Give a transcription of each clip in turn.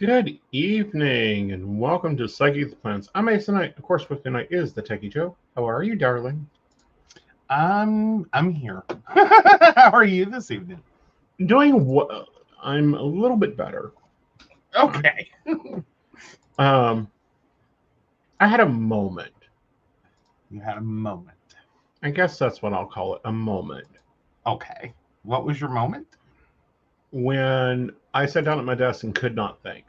Good evening and welcome to Psychic Plans. I'm Aeson Knight. Of course, with me tonight is the Techie Joe. How are you, darling? I'm here. How are you this evening? Doing well. I'm a little bit better. Okay. I had a moment. You had a moment. I guess that's what I'll call it, a moment. Okay. What was your moment? When I sat down at my desk and could not think.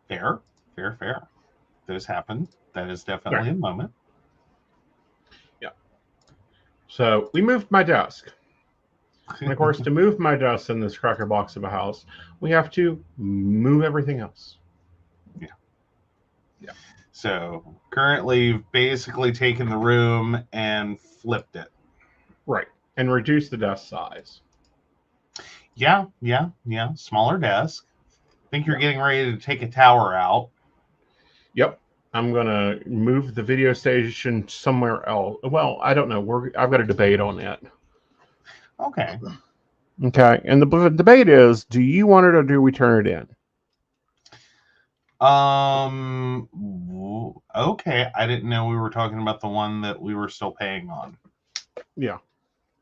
Fair. Those happen. That is definitely a moment. Yeah. So we moved my desk. And of course, to move my desk in this cracker box of a house, we have to move everything else. Yeah. So currently, you've basically taken the room and flipped it. Right. And reduced the desk size. Yeah. Smaller desk. I think you're getting ready to take a tower out. Yep. I'm going to move the video station somewhere else. Well, I don't know. I've got a debate on that. Okay. Okay. And the debate is, do you want it or do we turn it in? Okay. I didn't know we were talking about the one that we were still paying on. Yeah.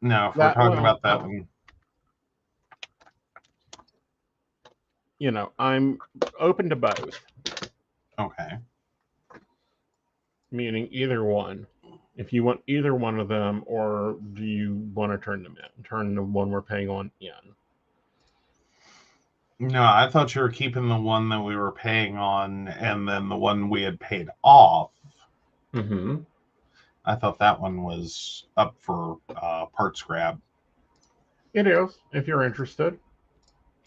No, if we're talking about that one. You know, I'm open to both. Okay. Meaning either one. If you want either one of them, or do you want to turn them in? Turn the one we're paying on in. No, I thought you were keeping the one that we were paying on and then the one we had paid off. Mm-hmm. I thought that one was up for parts grab. It is, if you're interested.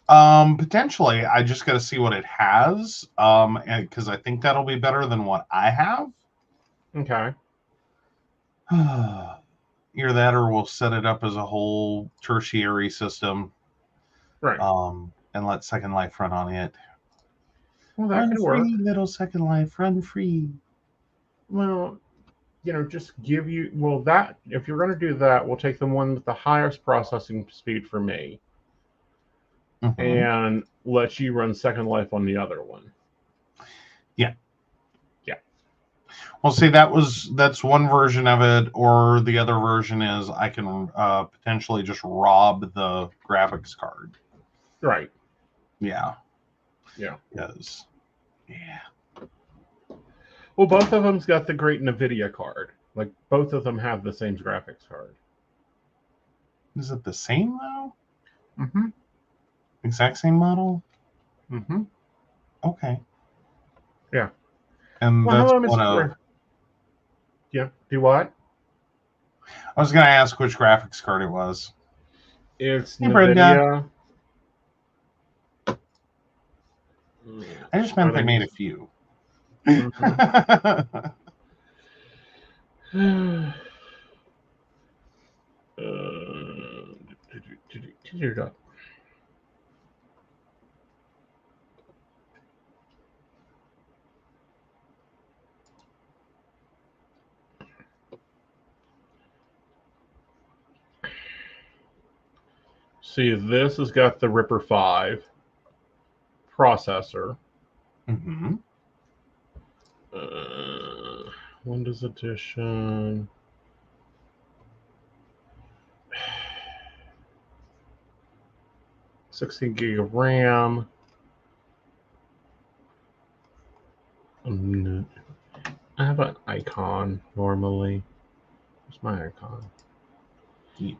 Potentially. I just got to see what it has. Because I think that'll be better than what I have. Okay. Either that or we'll set it up as a whole tertiary system. Right. And let Second Life run on it. Well, that Run could free, work. little Second Life, run free. Well, you know, just give you, well, that, if you're going to do that, we'll take the one with the highest processing speed for me. Mm-hmm. And let you run Second Life on the other one. Yeah. Yeah. Well, see, that's one version of it, or the other version is I can potentially just rob the graphics card. Right. Yeah. Yeah. Yes. Yeah. Well, both of them's got the great NVIDIA card. Like, both of them have the same graphics card. Is it the same though? Mm-hmm. Exact same model? Mm-hmm. Okay. Yeah. And Well, that's hello, one Mr. of. Yeah. Do what? I was going to ask which graphics card it was. It's Hey, NVIDIA. I just meant they made a few. Mm-hmm. See, this has got the Ripper 5 processor. Mm-hmm. Windows Edition. $16 gig of RAM. I have an icon normally. Where's my icon? Yeah.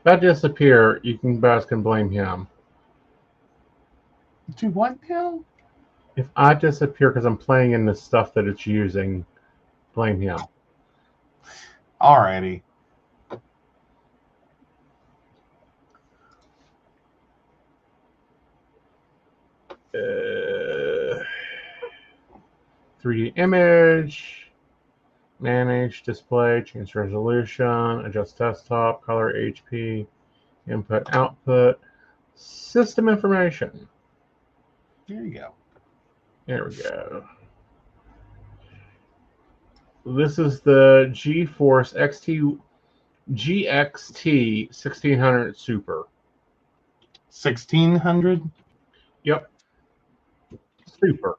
If I disappear, you guys can blame him. Do what now? If I disappear because I'm playing in the stuff that it's using, blame him. Alrighty. Uh, 3D image, manage display, change resolution, adjust desktop, color HP, input output, system information. There you go. There we go. This is the GeForce GXT 1600 Super. 1600? Yep. Super.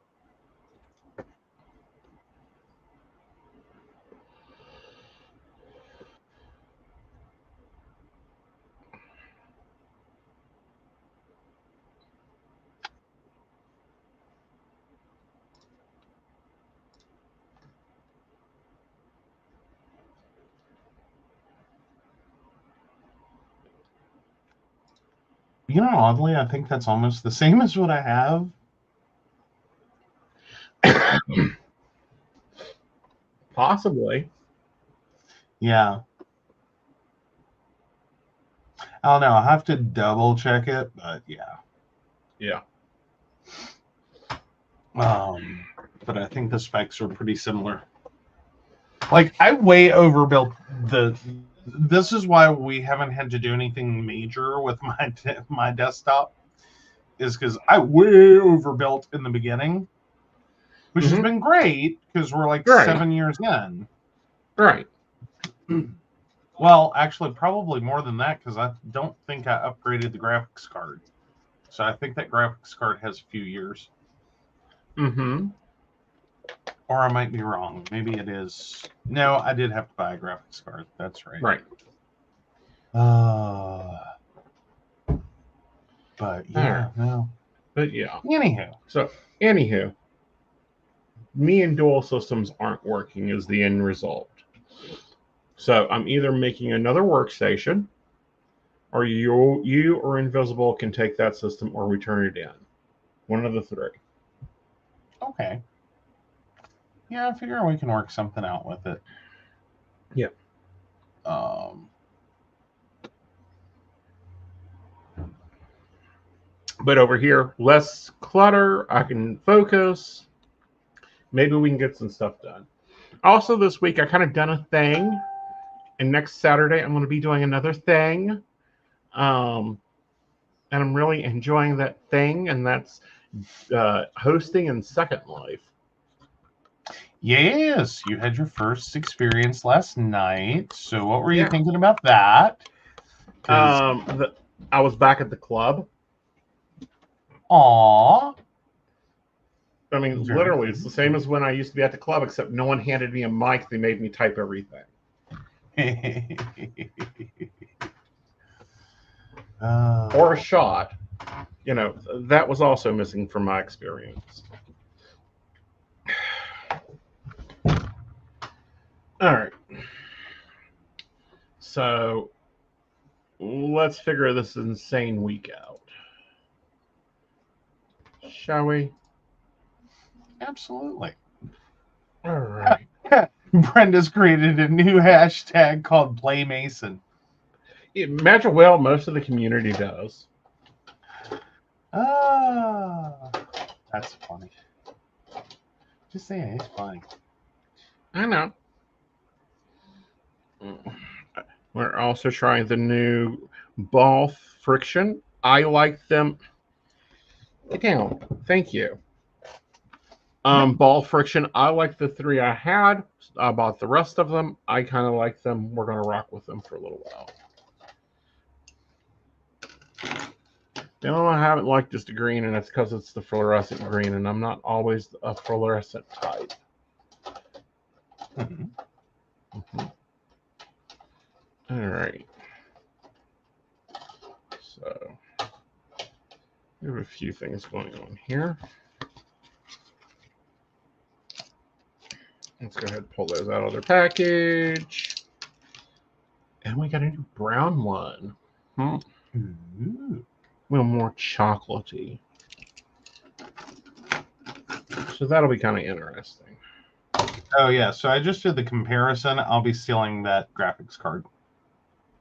You know, oddly, I think that's almost the same as what I have. Possibly. Yeah. I don't know. I'll have to double check it, but yeah. Yeah. But I think the specs are pretty similar. Like, I way overbuilt the. This is why we haven't had to do anything major with my desktop, is because I way overbuilt in the beginning, which has been great because we're like 7 years in. Right. Well, actually, probably more than that because I don't think I upgraded the graphics card. So I think that graphics card has a few years. Mm-hmm. Or I might be wrong. Maybe it is. No, I did have to buy a graphics card. That's right. Right. But yeah, no. But yeah. Anywho, me and dual systems aren't working is the end result. So I'm either making another workstation, or you or Invisible can take that system or return it in. One of the three. Okay. Yeah, I figure we can work something out with it. Yeah. But over here, less clutter. I can focus. Maybe we can get some stuff done. Also, this week I kind of done a thing, and next Saturday I'm going to be doing another thing. And I'm really enjoying that thing, and that's hosting in Second Life. Yes, you had your first experience last night. So what were you thinking about that? I was back at the club. Aww. I mean, literally, it's the same as when I used to be at the club, except no one handed me a mic. They made me type everything. Or a shot. You know, that was also missing from my experience. All right. So let's figure this insane week out. Shall we? Absolutely. All right. Brenda's created a new hashtag called Blame Aeson. Imagine well most of the community does. That's funny. Just saying, it's funny. I know. We're also trying the new ball friction. I like them. Get down. Thank you. Ball friction. I like the 3 I had. I bought the rest of them. I kind of like them. We're going to rock with them for a little while. The only one I haven't liked is the green, and it's because it's the fluorescent green, and I'm not always a fluorescent type. All right. So we have a few things going on here. Let's go ahead and pull those out of their package. And we got a new brown one. A little more chocolatey. So that'll be kind of interesting. Oh, yeah. So I just did the comparison. I'll be stealing that graphics card.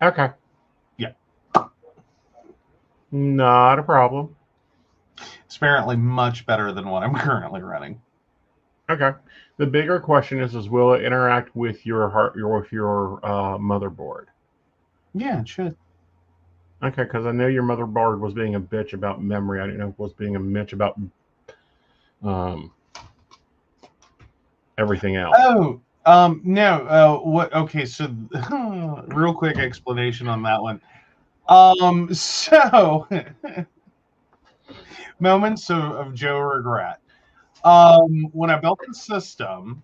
Okay. Yeah. Not a problem. It's apparently much better than what I'm currently running. Okay. The bigger question is will it interact with your motherboard? Yeah, it should. Okay, because I know your motherboard was being a bitch about memory. I didn't know if it was being a bitch about everything else. Oh, no. What? Okay, so real quick explanation on that one. So moments of Joe regret. When I built the system,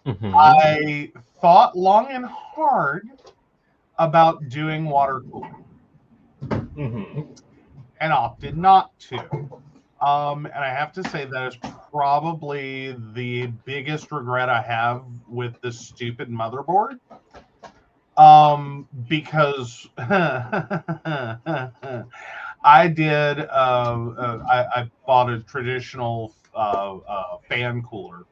I thought long and hard about doing water cooling, and opted not to. And I have to say that is probably the biggest regret I have with this stupid motherboard. Because I did. I bought a traditional fan cooler.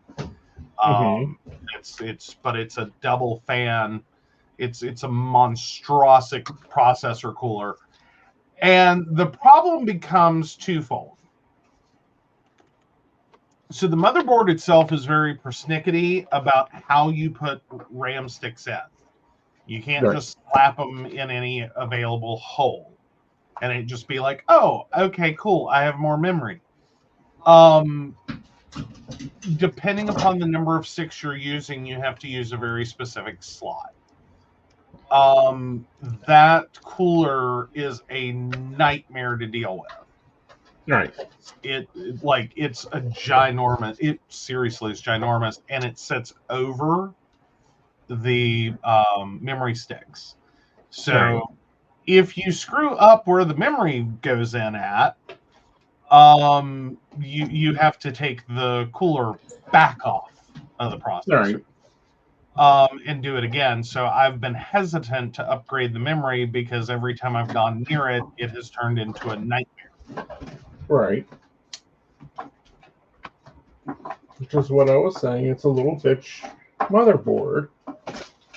It's a double fan. It's a monstrosic processor cooler, and the problem becomes twofold. So the motherboard itself is very persnickety about how you put RAM sticks in. You can't just slap them in any available hole and it just be like, oh, okay, cool, I have more memory. Depending upon the number of sticks you're using, you have to use a very specific slot. That cooler is a nightmare to deal with. Right. It's a ginormous. It seriously is ginormous, and it sits over the memory sticks. So if you screw up where the memory goes in at, you have to take the cooler back off of the processor. And do it again. So I've been hesitant to upgrade the memory because every time I've gone near it, it has turned into a nightmare. Right. Which is what I was saying. It's a little bitch motherboard.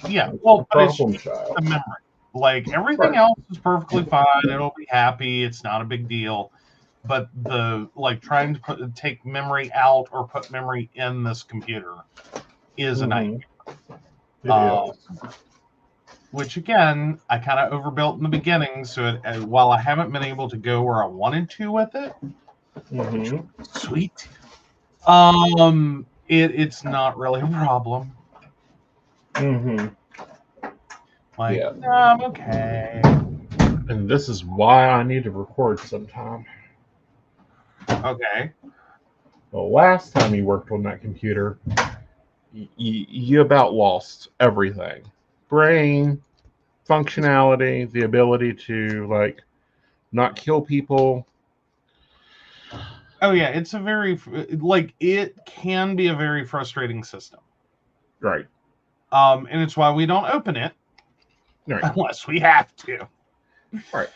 Yeah, well, but it's problem child. The memory. Like everything else is perfectly fine. It'll be happy. It's not a big deal. But the trying to take memory out or put memory in this computer is a nightmare. Which again, I kind of overbuilt in the beginning. So while I haven't been able to go where I wanted to with it, sweet. It's not really a problem. I'm okay. And this is why I need to record sometime. Okay. The last time you worked on that computer, you about lost everything. Brain, functionality, the ability to not kill people. Oh yeah, it's a very it can be a very frustrating system. Right. And it's why we don't open it unless we have to. Right.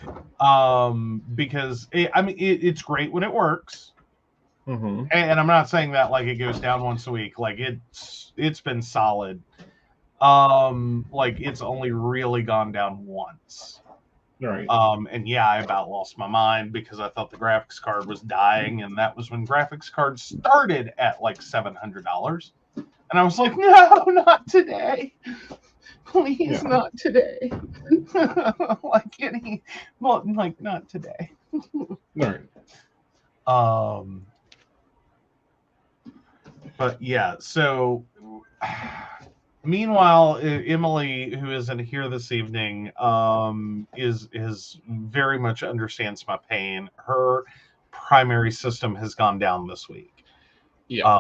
Because it's great when it works. And I'm not saying that it goes down once a week. It's been solid. It's only really gone down once. Right. And yeah, I about lost my mind because I thought the graphics card was dying, and that was when graphics cards started at $700. And I was like, no, not today. Please, not today. Not today. Right. But yeah, so meanwhile, Emily, who isn't here this evening, is very much understands my pain. Her primary system has gone down this week. Yeah.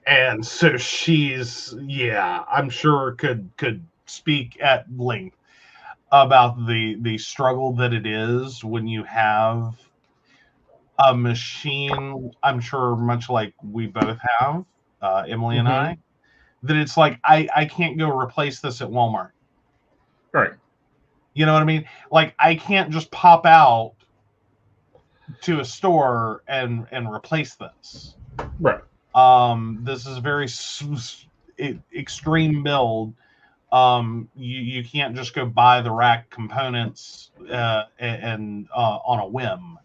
And so she's I'm sure could speak at length about the struggle that it is when you have a machine, I'm sure much like we both have, Emily and I, that it's I can't go replace this at Walmart. Right. You know what I mean? I can't just pop out to a store and replace this. Right. This is very extreme build. You can't just go buy the rack components and on a whim.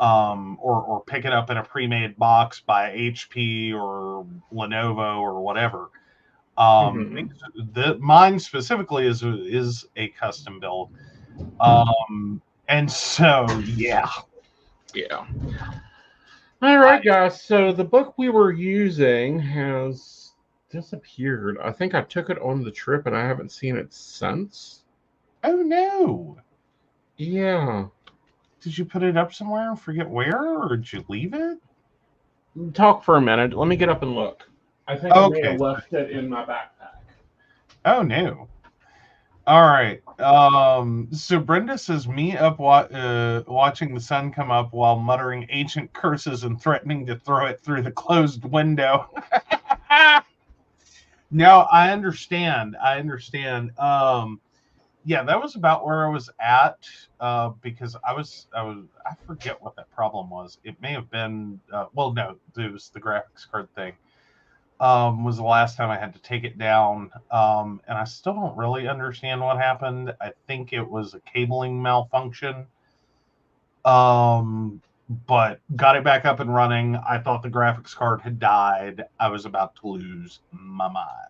Or pick it up in a pre-made box by HP or Lenovo or whatever. Mine specifically is a custom build. And so, yeah. All right, guys. So the book we were using has disappeared. I think I took it on the trip and I haven't seen it since. Oh no! Yeah. Did you put it up somewhere and forget where, or did you leave it? Talk for a minute. Let me get up and look. I think I may Okay. have left it in my backpack. Oh no. All right. So Brenda says, me up watching the sun come up while muttering ancient curses and threatening to throw it through the closed window. No, I understand. Yeah, that was about where I was at, because I forget what that problem was. It may have been, well, no, it was the graphics card thing. Was the last time I had to take it down. And I still don't really understand what happened. I think it was a cabling malfunction. But got it back up and running. I thought the graphics card had died. I was about to lose my mind.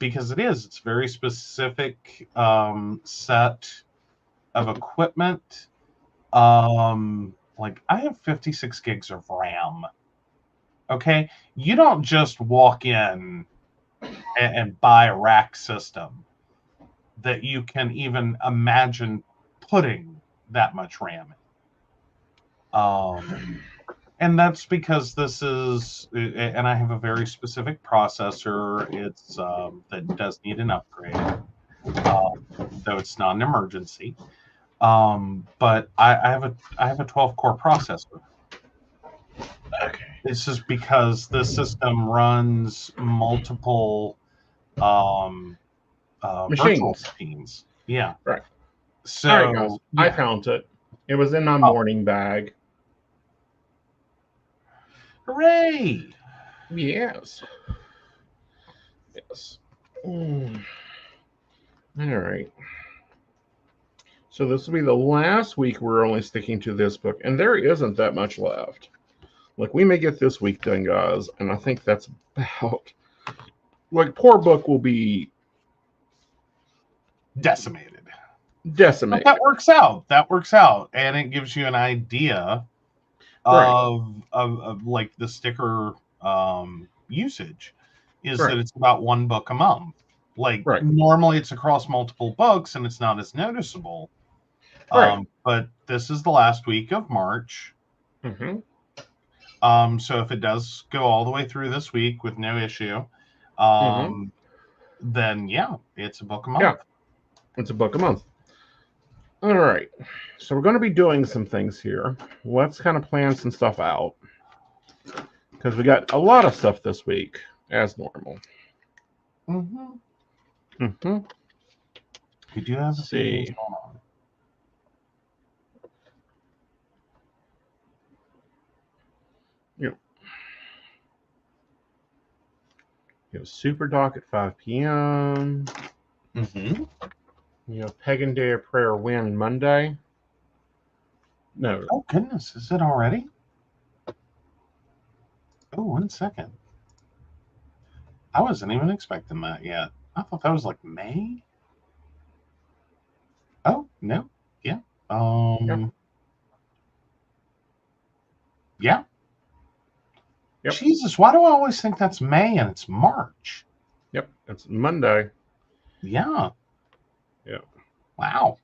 Because it's very specific set of equipment. Like I have 56 gigs of RAM. Okay, you don't just walk in and buy a rack system that you can even imagine putting that much RAM in. And that's because this is, and I have a very specific processor. It's that does need an upgrade, though it's not an emergency. But I have a 12 core processor. Okay. This is because the system runs multiple virtual Machines. machines. Yeah. Right. So, All right, guys. I yeah. found it. It was in my Oh, morning bag. hooray! Yes. Yes. All right. So this will be the last week we're only sticking to this book, and there isn't that much left. Like we may get this week done, guys, and I think that's about like poor book will be Decimated. But decimated. that works out. That works out. And it gives you an idea Right. of like the sticker usage is Right. that it's about one book a month. Like Right. normally it's across multiple books and it's not as noticeable. Right. But this is the last week of March. Mm-hmm. So if it does go all the way through this week with no issue, Mm-hmm. then yeah, it's a book a Yeah. month. It's a book a month. All right. So we're going to be doing some things here. Let's kind of plan some stuff out because we got a lot of stuff this week as normal. Mm-hmm. Mm-hmm. We do have a few things See. going on. Yep. You have Super Doc at 5 p.m. Mm-hmm. You have Pagan Day of Prayer Win Monday. No. Oh goodness, is it already? Oh, 1 second. I wasn't even expecting that yet. I thought that was like May. Oh no, yeah. Yep. Yeah. Yep. Jesus, why do I always think that's May and it's March? Yep. It's Monday. Yeah. Yep. Wow.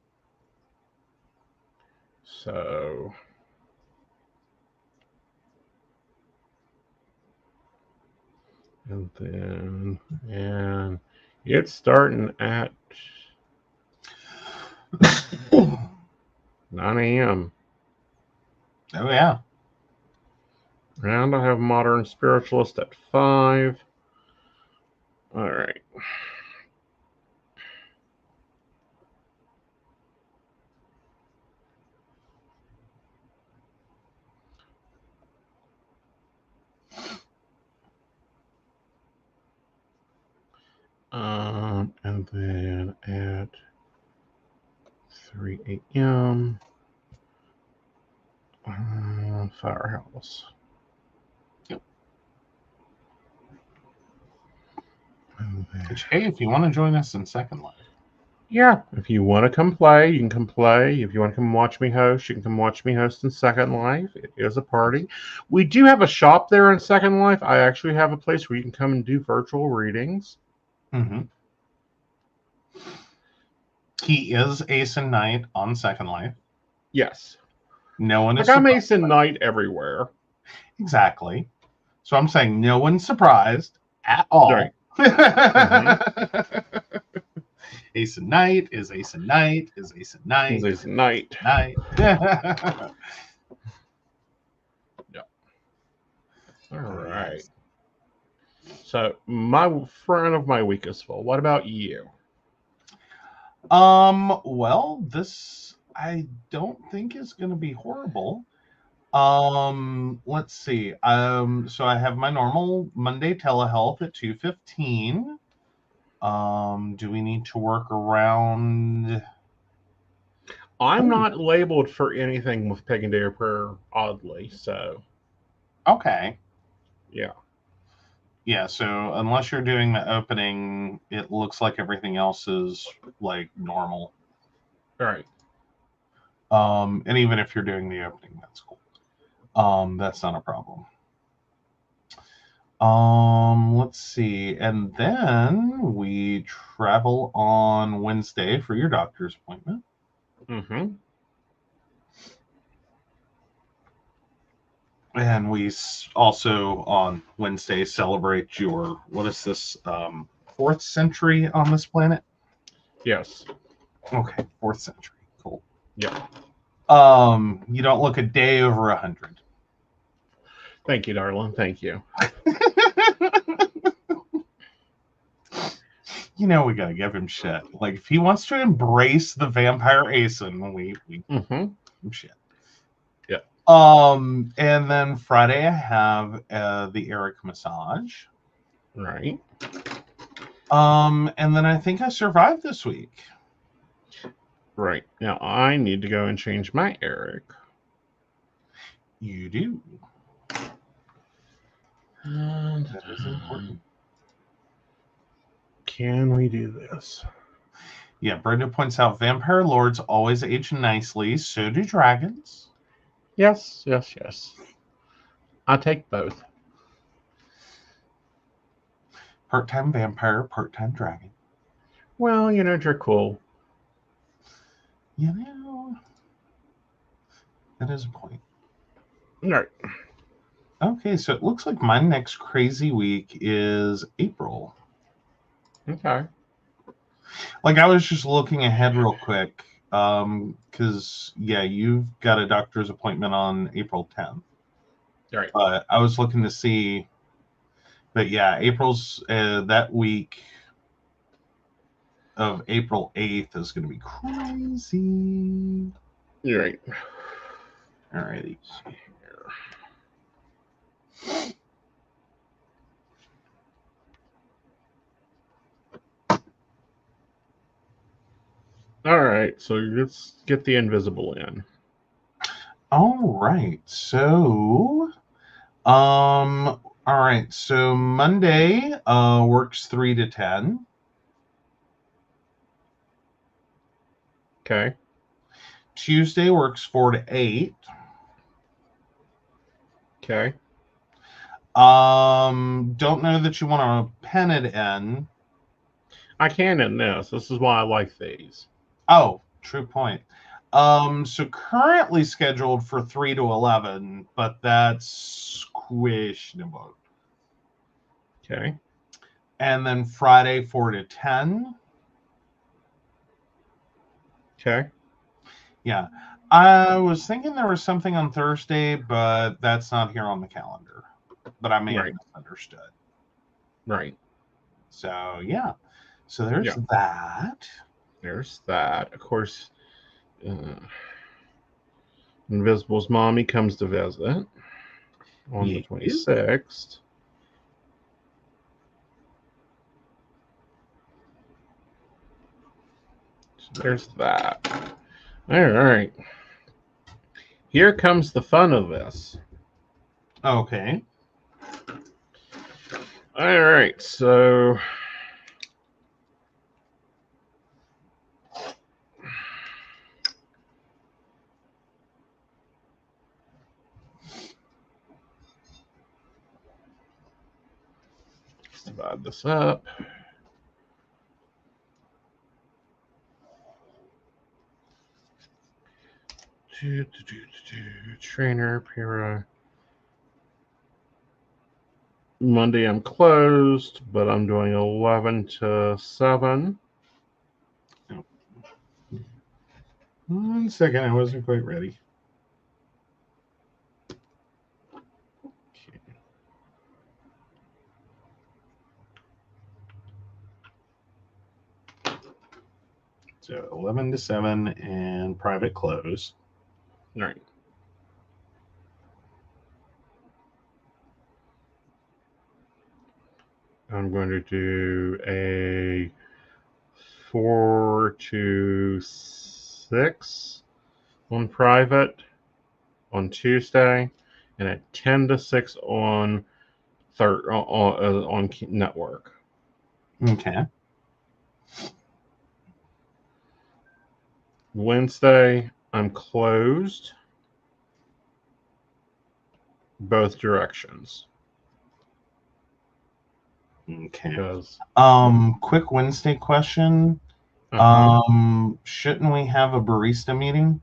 So. And it's starting at 9 a.m. Oh yeah. And I have Modern Spiritualist at 5. All right. And then at 3 a.m. Firehouse. Yep. And then, Which, hey, if you want to join us in Second Life. Yeah, if you want to come play, you can come play. If you want to come watch me host, you can come watch me host in Second Life. It is a party. We do have a shop there in Second Life. I actually have a place where you can come and do virtual readings. Mm-hmm. He is Aeson Knight on Second Life. Yes. No one is I'm surprised. Aeson Knight everywhere. Exactly. So I'm saying no one's surprised at all. Right. Mm-hmm. Aeson Knight is Aeson Knight is Aeson Knight. Aeson Knight. Knight. Yeah. All right. So my front of my week is full. What about you? Well, this I don't think is going to be horrible. Let's see. So I have my normal Monday telehealth at 2:15. Do we need to work around? I'm not labeled for anything with Pagan Day of Prayer, oddly. So, Okay. yeah. Yeah, so unless you're doing the opening, it looks like everything else is like normal. All right. And even if you're doing the opening, that's cool. That's not a problem. Let's see. And then we travel on Wednesday for your doctor's appointment. Mm-hmm. And we also on Wednesday celebrate your, what is this, 4th century on this planet? Yes. Okay, 4th century. Cool. Yeah. You don't look a day over 100. Thank you, darling. Thank you. You know we gotta give him shit. Like if he wants to embrace the vampire Aeson, we Mm-hmm. give him shit. Yeah. And then Friday I have the Eric massage. Right. And then I think I survived this week. Right. Now I need to go and change my Eric. You do. And That is important. Can we do this? Yeah, Brenda points out vampire lords always age nicely, so do dragons. Yes, yes, yes. I'll take both. Part-time vampire, part-time dragon. Well, you know, you're cool. You know, that is a point. All right. Okay, so it looks like my next crazy week is April. Okay. Like I was just looking ahead real quick, because yeah, you've got a doctor's appointment on April 10th. All right. But I was looking to see, but yeah, April's that week of April 8th is going to be crazy. You're right. All righty. All right. So let's get the invisible in. All right. So, all right. So Monday works 3 to 10. Okay. Tuesday works 4 to 8. Okay. Don't know that you want to pen it in. I can in this. This is why I like these. Oh, true point. So currently scheduled for 3 to 11, but that's questionable. Okay. And then Friday 4 to 10. Okay. Yeah. I was thinking there was something on Thursday, but that's not here on the calendar. But I may have misunderstood. Right. So yeah. So there's that. There's that. Of course, Invisible's mommy comes to visit on the 26th. So there's that. All right. Here comes the fun of this. Okay. All right. So divide this up. Trainer, Pira. Monday I'm closed, but I'm doing 11 to 7. 1 second, I wasn't quite ready. Okay. So 11 to 7 and private close. All right. I'm going to do a 4 to 6 on private on Tuesday, and a 10 to 6 on network. Okay. Wednesday, I'm closed both directions. Okay. Because quick Wednesday question. Shouldn't we have a barista meeting?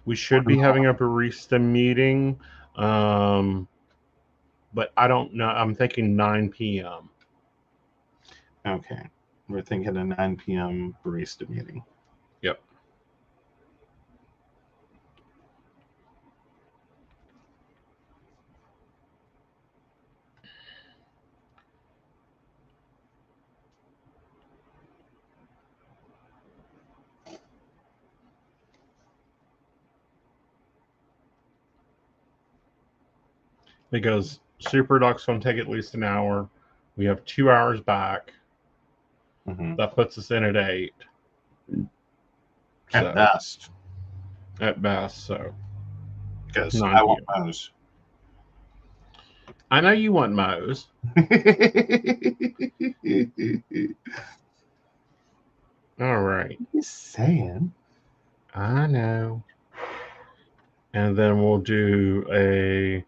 We should be having a barista meeting, but I don't know. I'm thinking 9 p.m. Okay. We're thinking a 9 p.m. barista meeting. Yep. Because Super Duck's going to take at least an hour. We have 2 hours back. Mm-hmm. That puts us in at 8. At best. At best, so. Because I want Moe's. I know you want Moe's. All right. Just saying. I know. And then we'll do a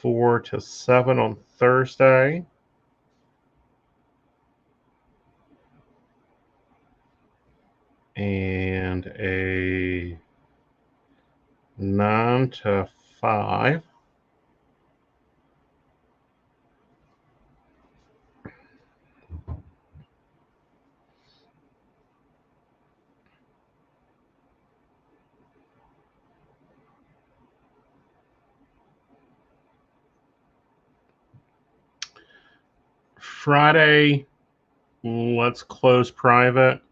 4 to 7 on Thursday. And a 9 to 5. Friday, let's close private,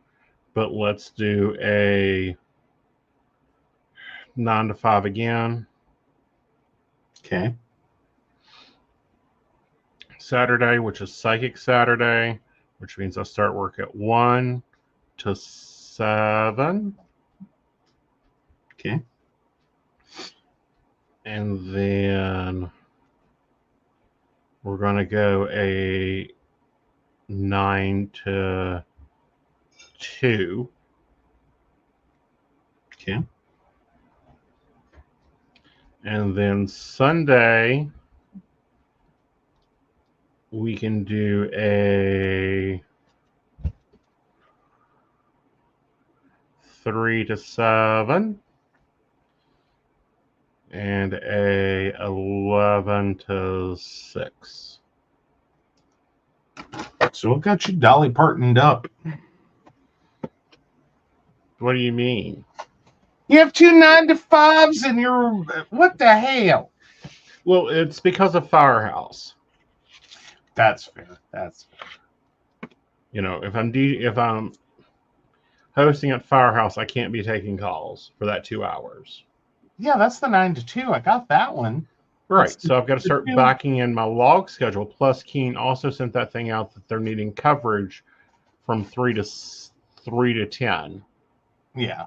but let's do a 9 to 5 again. Okay. Saturday, which is Psychic Saturday, which means I start work at 1 to 7. Okay. And then we're going to go a 9 to 2. Okay. And then Sunday, we can do a 3 to 7 and a 11 to 6. So what got you Dolly Partoned up? What do you mean? You have 2 9 to 5s and you're what the hell? Well, it's because of Firehouse. That's fair. That's fair. You know, if I'm hosting at Firehouse, I can't be taking calls for that 2 hours. Yeah, that's the 9 to 2. I got that one. Right. So I've got to start backing in my log schedule. Plus, Keen also sent that thing out that they're needing coverage from 3 to 10. Yeah.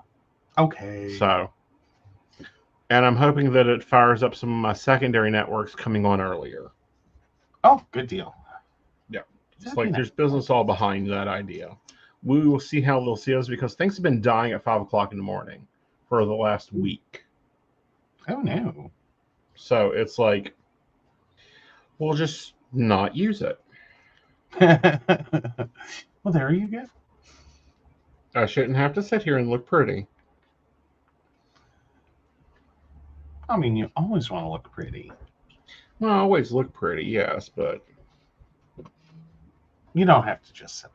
Okay. So, and I'm hoping that it fires up some of my secondary networks coming on earlier. Oh, good deal. Yeah. It's like there's business all behind that idea. We will see how they'll see us because things have been dying at 5 o'clock in the morning for the last week. Oh, no. So it's like, we'll just not use it. Well, there you go. I shouldn't have to sit here and look pretty. I mean, you always want to look pretty. Well, I always look pretty, yes, but You don't have to just sit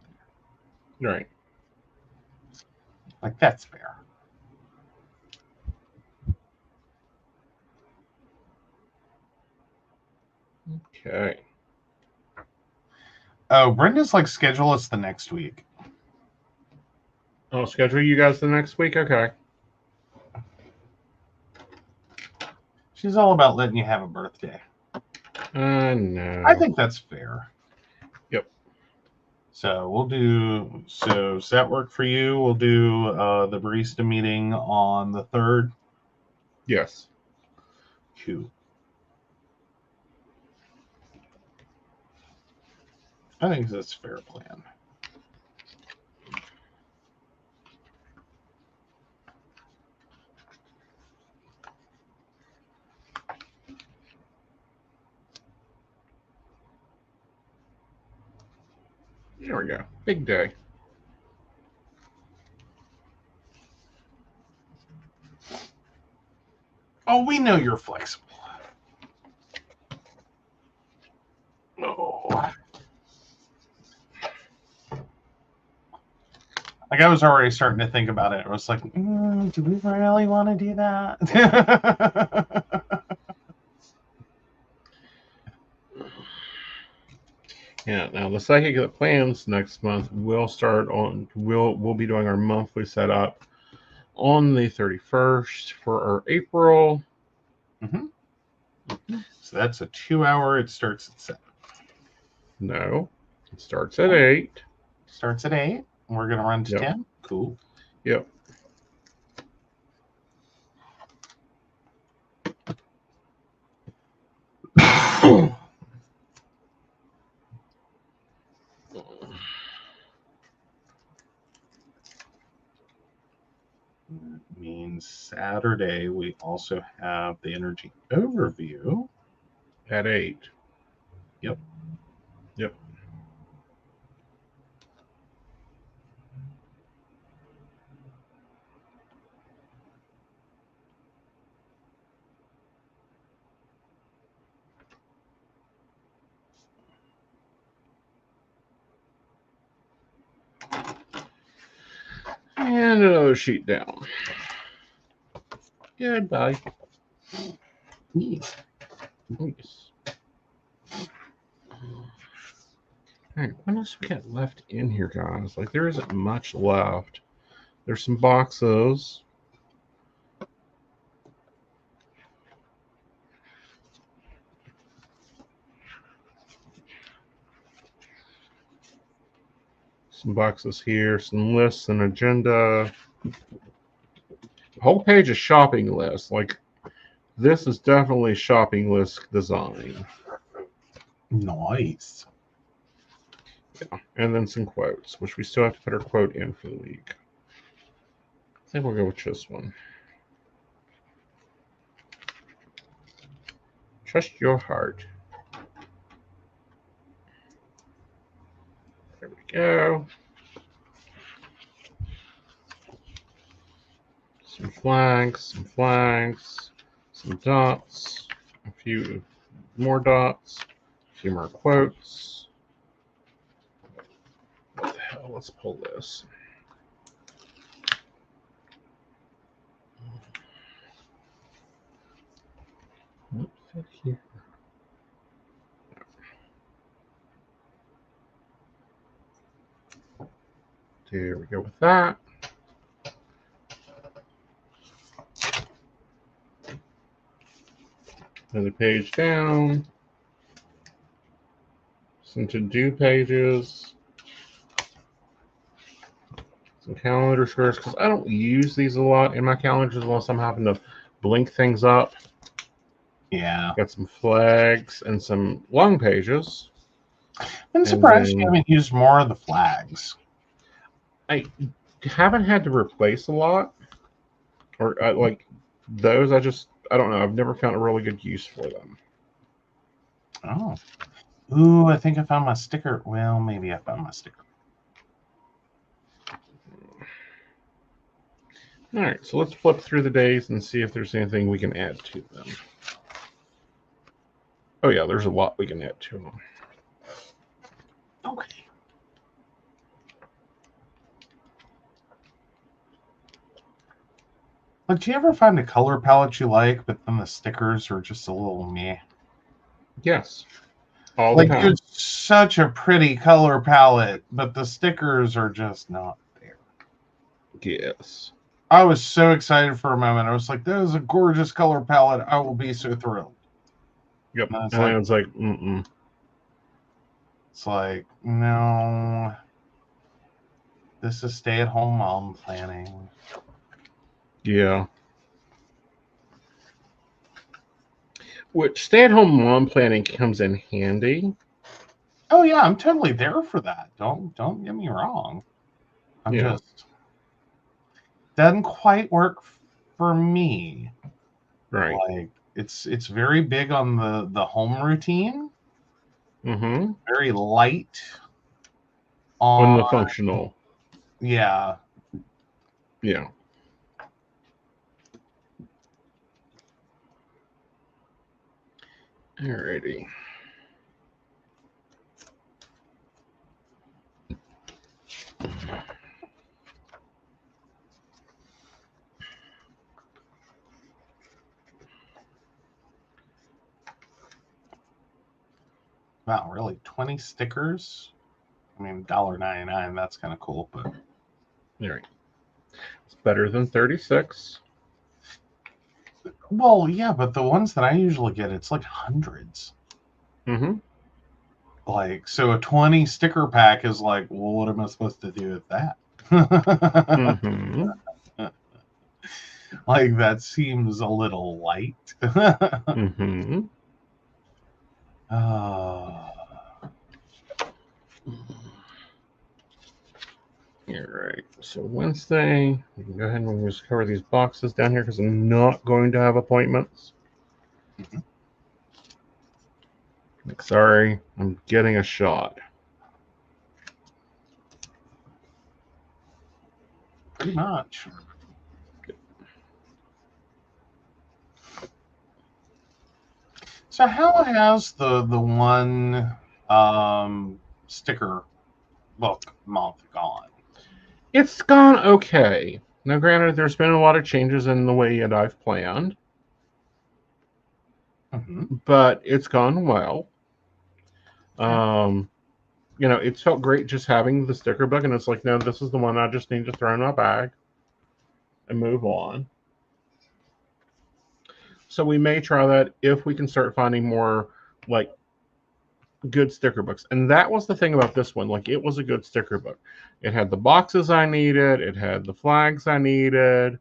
there. right. Like, that's fair. Okay. Oh, Brenda's like, schedule us the next week. I'll schedule you guys the next week. Okay. She's all about letting you have a birthday. No. I think that's fair. Yep. So we'll do. So does that work for you? We'll do the barista meeting on the 3rd. Yes. Cool. I think that's a fair plan. There we go. Big day. Oh, we know you're flexible. Oh. Like, I was already starting to think about it. I was like, do we really want to do that? Yeah. Now the psychic that plans next month will start on. We'll be doing our monthly setup on the 31st for our April. Mm-hmm. So that's a 2-hour. It starts at 7. No, it starts at 8. Starts at 8. We're gonna run to 10. Cool. Yep. That means Saturday we also have the energy overview At 8. Yep. Yep. And another sheet down. Goodbye. Yes. Yes. All right, what else we got left in here, guys? Like, there isn't much left. There's some boxes. Some boxes here, some lists and agenda. The whole page is shopping list. Like, this is definitely shopping list design. Nice. Yeah. And then some quotes, which we still have to put our quote in for the week. I think we'll go with this one. Trust your heart. There we go. Some flags, some dots, a few more dots, a few more quotes. What the hell? Let's pull this. Oops, here. There we go with that. Another page down. Some to-do pages. Some calendar squares, because I don't use these a lot in my calendars unless I'm having to blink things up. Yeah. Got some flags and some long pages. I'm surprised you haven't used more of the flags. I haven't had to replace a lot. Or like those, I don't know. I've never found a really good use for them. Oh. Ooh, I think I found my sticker. Well, maybe I found my sticker. All right, so let's flip through the days and see if there's anything we can add to them. Oh yeah, there's a lot we can add to them. Okay. Like, do you ever find a color palette you like, but then the stickers are just a little meh? Yes, all the Like, time. it's such a pretty color palette, but the stickers are just not there. Yes. I was so excited for a moment. I was like, that is a gorgeous color palette. I will be so thrilled. Yep. And And then it's like, mm-mm. It's like, no, this is stay-at-home mom planning. Yeah. Which stay-at-home mom planning comes in handy. Oh yeah, I'm totally there for that. Don't get me wrong. I'm Yeah. just doesn't quite work for me. Right. Like it's very big on the home routine, Mm-hmm. very light On on the functional. yeah. Yeah. Alrighty. Wow, really 20 stickers? I mean $1.99, that's kind of cool, but All right. It's better than 36. well, yeah, but the ones that I usually get, it's like hundreds. Mm-hmm. Like, so a 20 sticker pack is like, well, what am I supposed to do with that? Mm-hmm. Like, that seems a little light. Mm-hmm. uh, All right. So Wednesday, we can go ahead and just cover these boxes down here because I'm not going to have appointments. Like, sorry, I'm getting a shot. pretty much. So how has the one sticker book month gone? It's gone okay. Now, granted, there's been a lot of changes in the way that I've planned, Mm-hmm. but it's gone well. Okay. It's felt great just having the sticker book, and it's like, no, this is the one I just need to throw in my bag and move on. So we may try that if we can start finding more like good sticker books. And that was the thing about this one. Like, it was a good sticker book. It had the boxes I needed, it had the flags I needed,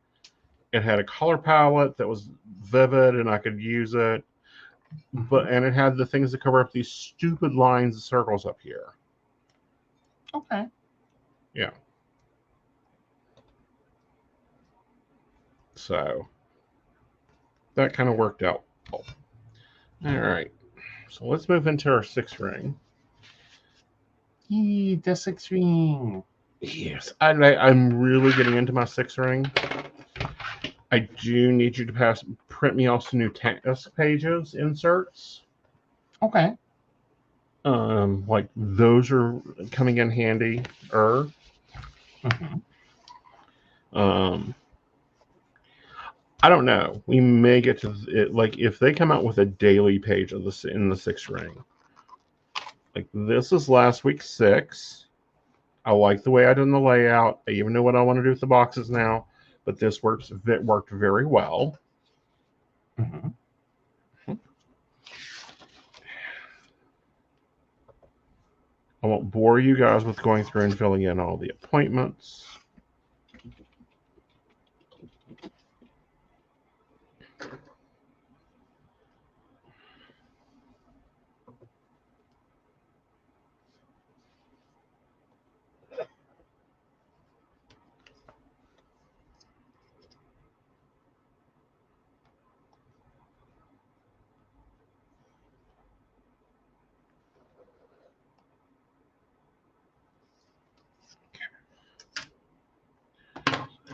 it had a color palette that was vivid and I could use it. Mm-hmm. And it had the things that cover up these stupid lines and circles up here. Okay. Yeah. So that kind of worked out. All right. So let's move into our 6 ring. Yee, the 6 ring. Yes, I'm really getting into my 6 ring. I do need you to print me off some new task pages inserts. Okay. Like those are coming in handy. Mm-hmm. Um, I don't know. We may get to it. Like if they come out with a daily page of this in the 6 ring. Like this is last week's 6. I like the way I did the layout. I even know what I want to do with the boxes now. But this worked very well. Mm-hmm. I won't bore you guys with going through and filling in all the appointments.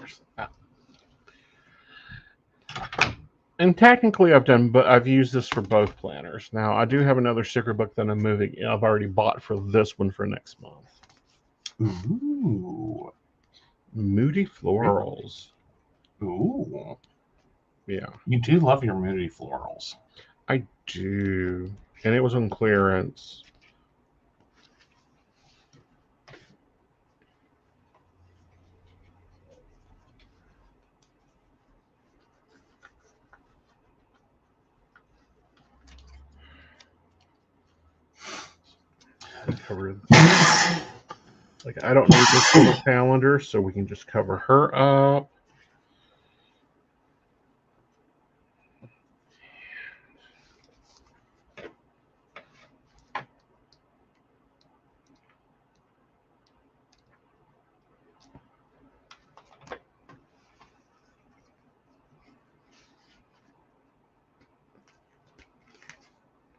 stickers. And technically I've used this for both planners. Now I do have another sticker book that I'm moving. I've already bought for this one for next month. Ooh. Moody Florals. Ooh. Yeah. You do love your moody florals. I do. And it was on clearance. Cover. Like, I don't need this little calendar, so we can just cover her up.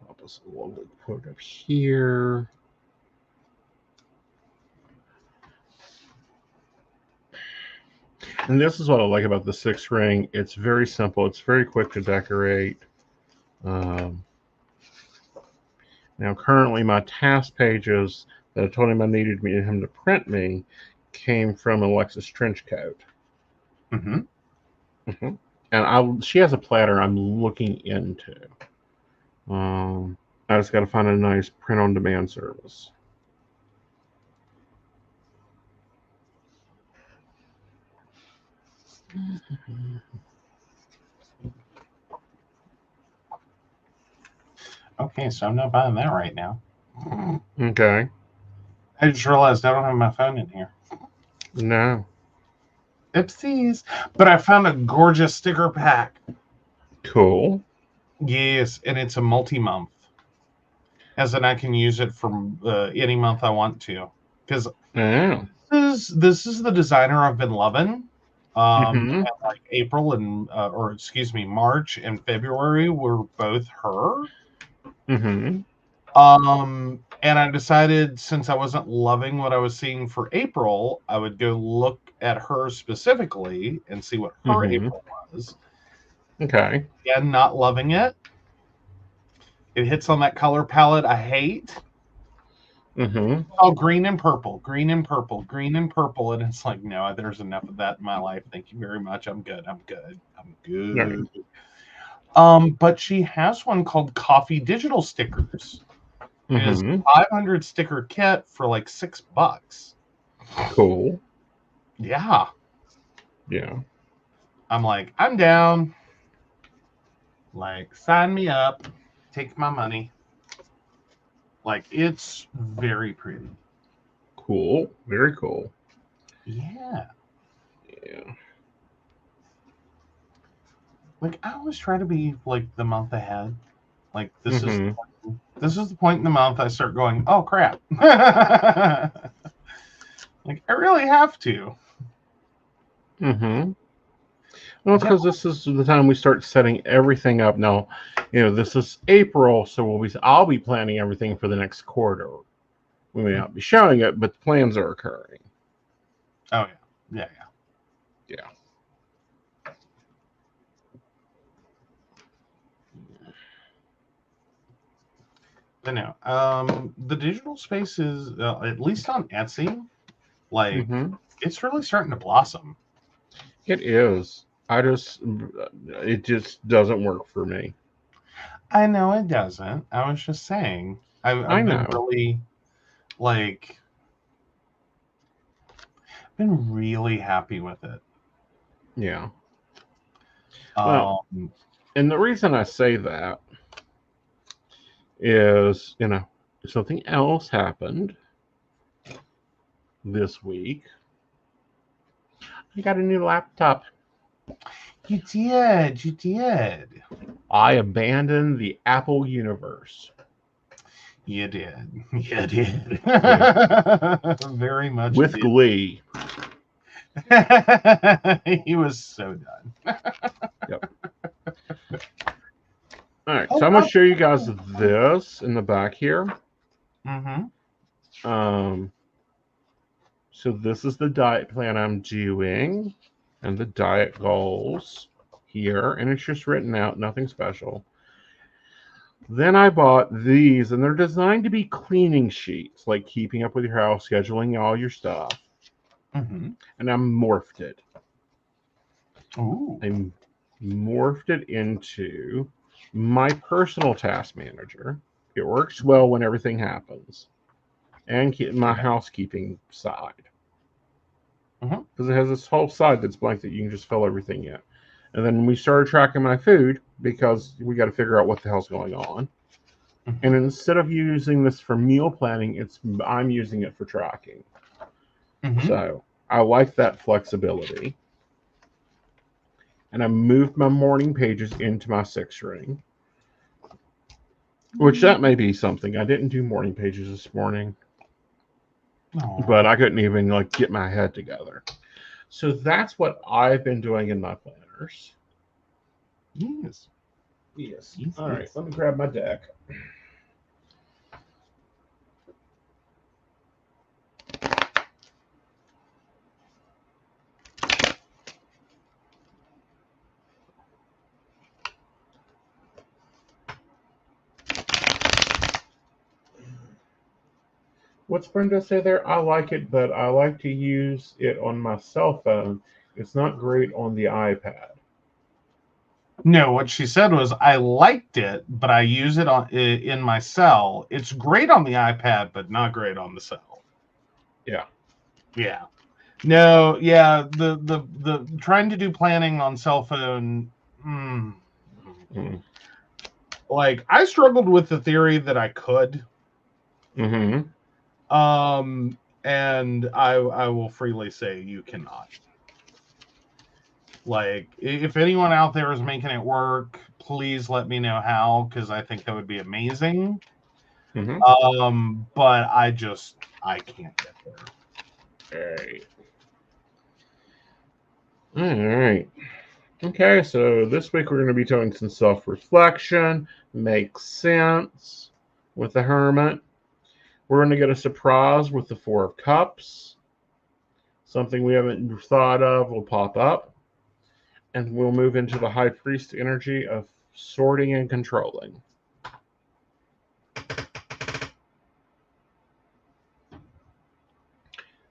Pop us a little quote up here. And this is what I like about the 6 ring. It's very simple. It's very quick to decorate. Now, currently, my task pages that I told him I needed him to print me came from Alexa's trench coat. Mm-hmm. Mm-hmm. And she has a platter I'm looking into. I just got to find a nice print-on-demand service. Okay, so I'm not buying that right now. Okay. I just realized I don't have my phone in here. No. Oopsies. But I found a gorgeous sticker pack. Cool. Yes, and it's a multi-month. As in I can use it for any month I want to. Because this is the designer I've been loving. And like April and March and February were both her. Mm-hmm. And I decided since I wasn't loving what I was seeing for April, I would go look at her specifically and see what her April was. Okay. Again, not loving it. It hits on that color palette I hate. Mm-hmm. Oh, green and purple, green and purple, green and purple. And it's like, no, there's enough of that in my life. Thank you very much. I'm good. I'm good. I'm good. Right. But she has one called Coffee Digital Stickers. It is a 500 sticker kit for like $6. Cool. Yeah. Yeah. I'm like, I'm down. Like, sign me up. Take my money. Like, it's very pretty. Cool. Very cool. Yeah. Yeah. Like, I always try to be like the month ahead. Like, this is the point in the month I start going, oh crap. Like, I really have to. Mm-hmm. Well, it's because this is the time we start setting everything up. Now, this is April, so I'll be planning everything for the next quarter. We may not be showing it, but the plans are occurring. Oh yeah. Yeah. I know. The digital space is at least on Etsy, like it's really starting to blossom. It is. It just doesn't work for me. I know it doesn't. I was just saying. I've been really, been really happy with it. Yeah. Well, and the reason I say that is, something else happened this week. I got a new laptop. You did. I abandoned the Apple universe. You did. Very much. With glee. He was so done. Yep. All right, so I'm going to show you guys this in the back here. So this is the diet plan I'm doing. and the diet goals here, and it's just written out, nothing special. Then I bought these, and they're designed to be cleaning sheets, like keeping up with your house, scheduling all your stuff. Mm-hmm. And I morphed it. Ooh. I morphed it into my personal task manager. It works well when everything happens. And my housekeeping side. Because it has this whole side that's blank that you can just fill everything in. And then we started tracking my food because we got to figure out what the hell's going on. And instead of using this for meal planning, I'm using it for tracking. So I like that flexibility. And I moved my morning pages into my 6 ring. Which that may be something. I didn't do morning pages this morning. Aww. But I couldn't even get my head together. So that's what I've been doing in my planners. Yes. All right, let me grab my deck. What's Brenda say there? I like it, but I like to use it on my cell phone. It's not great on the iPad. No, what she said was, I liked it, but I use it in my cell. It's great on the iPad, but not great on the cell. Yeah. No, yeah. The trying to do planning on cell phone. Like, I struggled with the theory that I could. And I will freely say you cannot. Like, if anyone out there is making it work, please let me know how, because I think that would be amazing. But I can't get there. All right. Okay, so this week we're going to be doing some self-reflection, make sense with the Hermit. We're going to get a surprise with the 4 of Cups. Something we haven't thought of will pop up. And we'll move into the High Priest energy of sorting and controlling.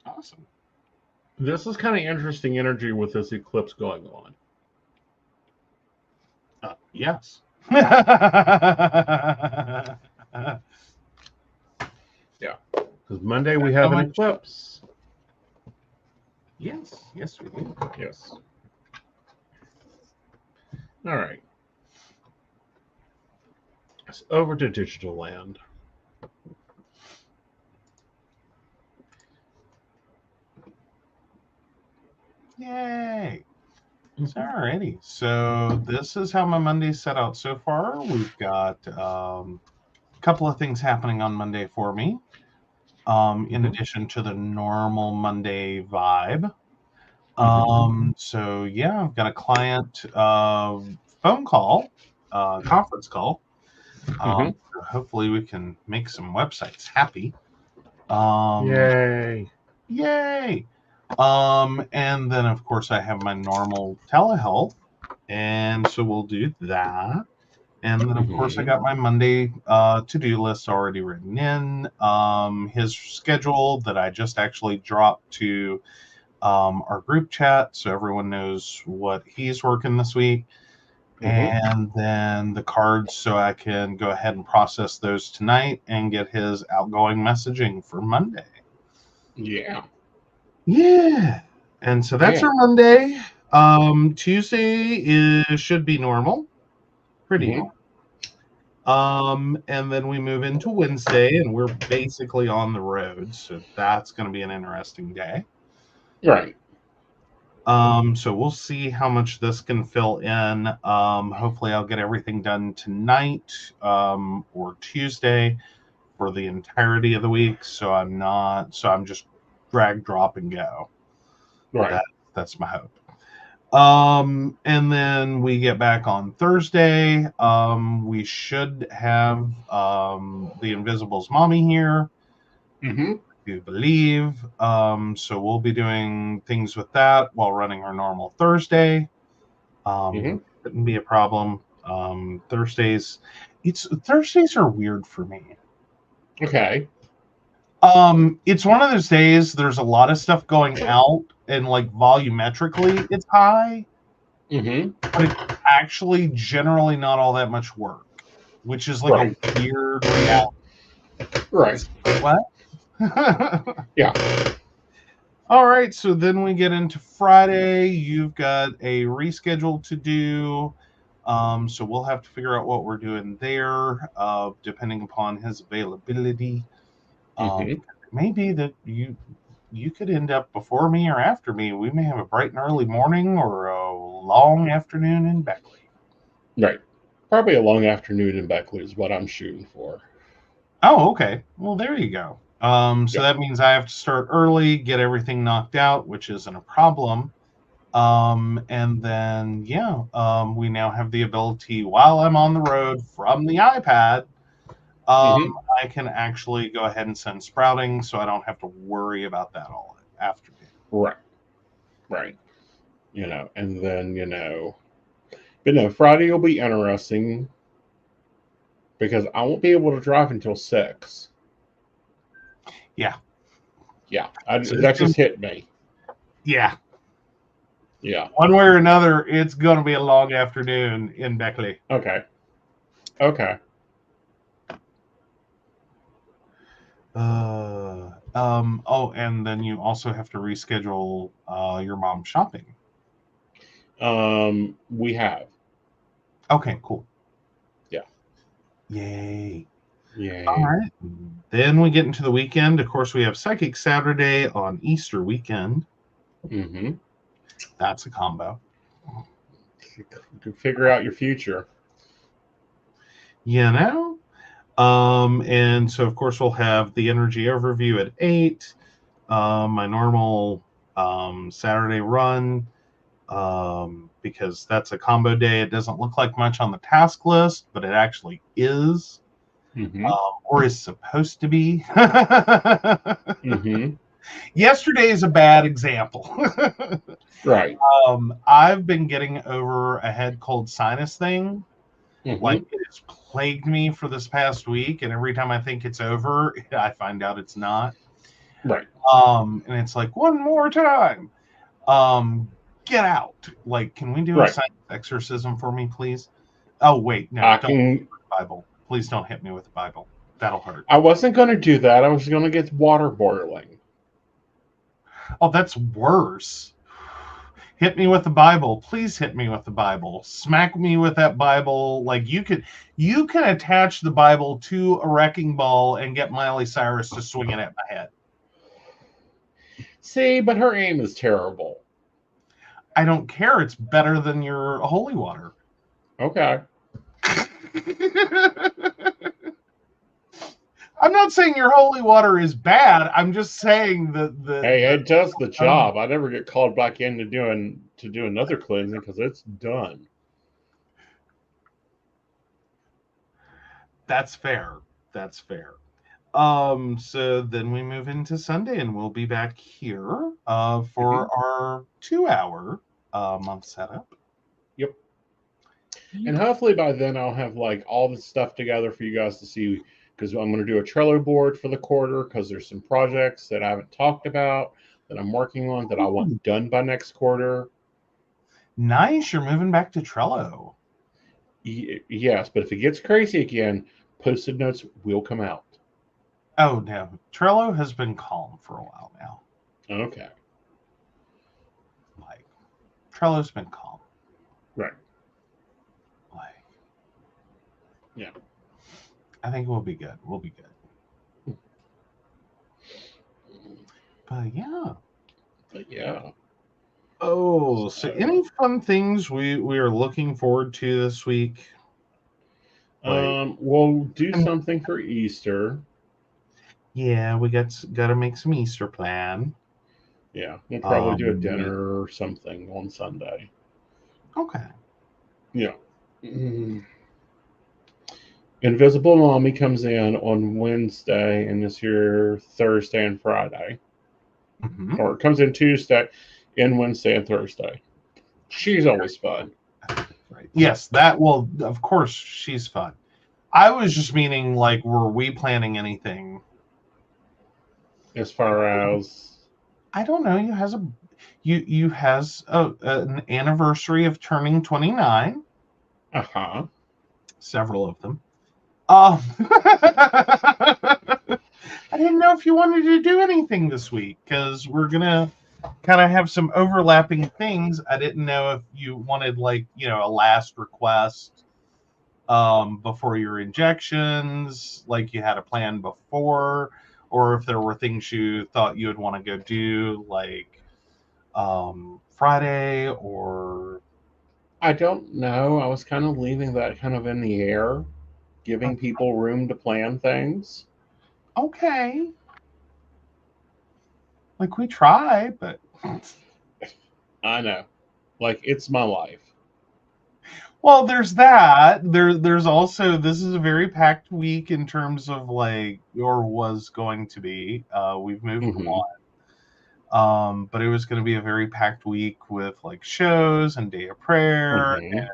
Awesome. This is kind of interesting energy with this eclipse going on. Yes. Yeah. Because Monday we have an eclipse. Yes, we do. Yes. All right. It's over to Digital Land. Yay. Alrighty. So this is how my Monday's set out so far. We've got a couple of things happening on Monday for me. In addition to the normal Monday vibe. So yeah, I've got a client phone call, conference call. Hopefully we can make some websites happy. Yay. And then of course I have my normal telehealth, and so we'll do that. And then of course I got my Monday to-do list already written in. His schedule that I just actually dropped to our group chat, so everyone knows what he's working this week. And then the cards, so I can go ahead and process those tonight and get his outgoing messaging for Monday. Yeah. And so that's our Monday. Tuesday should be normal. Pretty normal. And then we move into Wednesday, and we're basically on the road, so that's going to be an interesting day. Right. So we'll see how much this can fill in. Hopefully I'll get everything done tonight or Tuesday for the entirety of the week. So I'm just drag, drop, and go. Right. That's my hope. And then we get back on Thursday. We should have the Invisible's mommy here. you believe. So we'll be doing things with that while running our normal Thursday. Shouldn't be a problem. Thursdays are weird for me. Okay. It's one of those days there's a lot of stuff going out and like volumetrically it's high. But it's actually generally not all that much work, which is like a weird reality. Right. What? Yeah. All right, so then we get into Friday. You've got a reschedule to do. So we'll have to figure out what we're doing there, depending upon his availability. It may be that you could end up before me or after me. We may have a bright and early morning or a long afternoon in Beckley. Right. Probably a long afternoon in Beckley is what I'm shooting for. Oh, okay. Well, there you go. So that means I have to start early, get everything knocked out, which isn't a problem. And then, we now have the ability, while I'm on the road from the iPad, I can actually go ahead and send sprouting, so I don't have to worry about that all afternoon. Right. And then, but no, Friday will be interesting because I won't be able to drive until 6. Yeah. That just hit me. Yeah. One way or another, it's going to be a long afternoon in Beckley. Okay. And then you also have to reschedule your mom's shopping. We have. Okay, cool. Yeah. Yay. All right. Then we get into the weekend. Of course, we have Psychic Saturday on Easter weekend. That's a combo. To figure out your future. And so of course we'll have the energy overview at 8. My normal Saturday run, because that's a combo day. It doesn't look like much on the task list, but it actually is. Or is supposed to be. Yesterday is a bad example. Right. I've been getting over a head cold sinus thing. Like, it has plagued me for this past week, and every time I think it's over, I find out it's not. Right. And it's like, one more time. Get out. Like, can we do a sinus exorcism for me, please? Oh, wait, no. Don't hit me with the Bible. Please don't hit me with the Bible. That'll hurt. I wasn't going to do that. I was going to get water boiling. Oh, that's worse. Hit me with the Bible. Please hit me with the Bible. Smack me with that Bible. Like, you can attach the Bible to a wrecking ball and get Miley Cyrus to swing it at my head. See, but her aim is terrible. I don't care. It's better than your holy water. Okay. I'm not saying your holy water is bad. I'm just saying that it does the job. I never get called back in to do another cleansing because it's done. That's fair. So then we move into Sunday, and we'll be back here for our 2-hour month setup. Yep. And hopefully by then I'll have like all the stuff together for you guys to see, because I'm going to do a Trello board for the quarter because there's some projects that I haven't talked about that I'm working on that I want done by next quarter. Nice. You're moving back to Trello. Yes, but if it gets crazy again, Post-it notes will come out. Oh, no. Trello has been calm for a while now. Okay. Like, Trello's been calm. Right. Like, yeah. I think we'll be good. But yeah. Oh, so any fun things we are looking forward to this week? We'll do something for Easter. Yeah, we got to make some Easter plan. Yeah, we'll probably do a dinner or something on Sunday. Okay. Yeah. Invisible Mommy comes in on Wednesday and is here Thursday and Friday. Mm-hmm. Or it comes in Tuesday and Wednesday and Thursday. She's always fun. Right. Yes, that will, of course, she's fun. I was just meaning, like, were we planning anything? As far as I don't know. You has an anniversary of turning 29. Several of them. I didn't know if you wanted to do anything this week because we're gonna kind of have some overlapping things. I didn't know if you wanted, like, a last request before your injections, like you had a plan before, or if there were things you thought you would want to go do, like Friday, or I don't know. I was kind of leaving that kind of in the air, giving people room to plan things. okay. Like, we try, but I know. Like, it's my life. well, there's that. There's also, this is a very packed week in terms of, like, or was going to be. We've moved on. But it was going to be a very packed week with, like, shows and day of prayer. And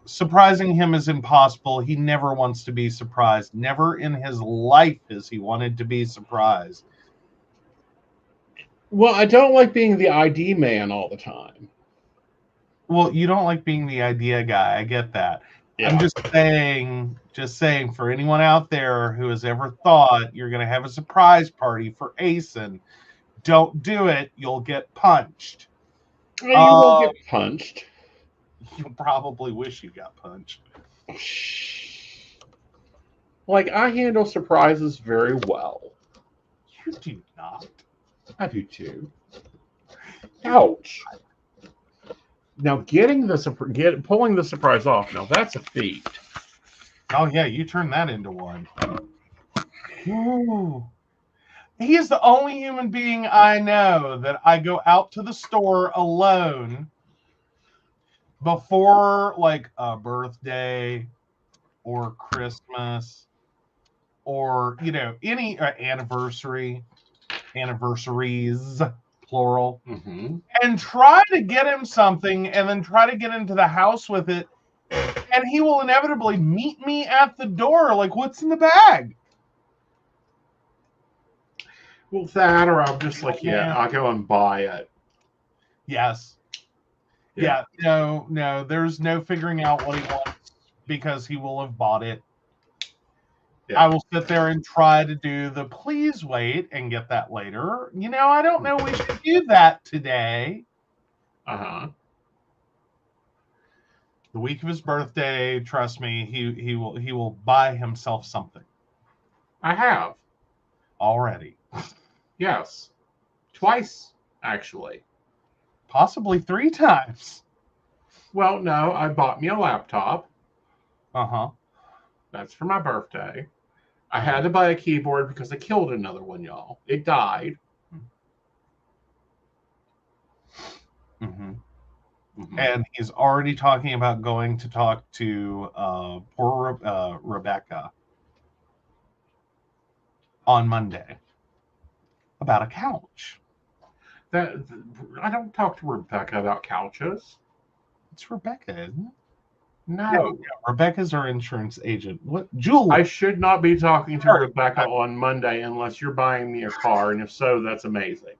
surprising him is impossible. He never wants to be surprised. Never in his life has he wanted to be surprised. Well, I don't like being the ID man all the time. Well, you don't like being the idea guy. I get that. Yeah. I'm just saying for anyone out there who has ever thought you're going to have a surprise party for Aeson, don't do it. You'll get punched. You will get punched. You'll probably wish you got punched. Like, I handle surprises very well. You do not. I do too. Ouch. Now, pulling the surprise off, now that's a feat. Oh, yeah, you turn that into one. Ooh. He is the only human being I know that I go out to the store alone before, like, a birthday or Christmas or, any anniversaries, plural, and try to get him something and then try to get into the house with it. And he will inevitably meet me at the door, like, what's in the bag? Well, that, or I'll just I'll go and buy it. Yes. Yeah. No, there's no figuring out what he wants because he will have bought it. Yeah. I will sit there and try to do the please wait and get that later. I don't know we should do that today. The week of his birthday, trust me, he will buy himself something. I have. Already. Yes. Twice, actually. Possibly 3 times. Well, no, I bought me a laptop. That's for my birthday. I had to buy a keyboard because I killed another one, y'all. It died. And he's already talking about going to talk to poor Rebecca on Monday about a couch. I don't talk to Rebecca about couches. It's Rebecca, isn't it? No. Rebecca's our insurance agent. What, Julie? I should not be talking to Rebecca on Monday unless you're buying me a car, and if so, that's amazing.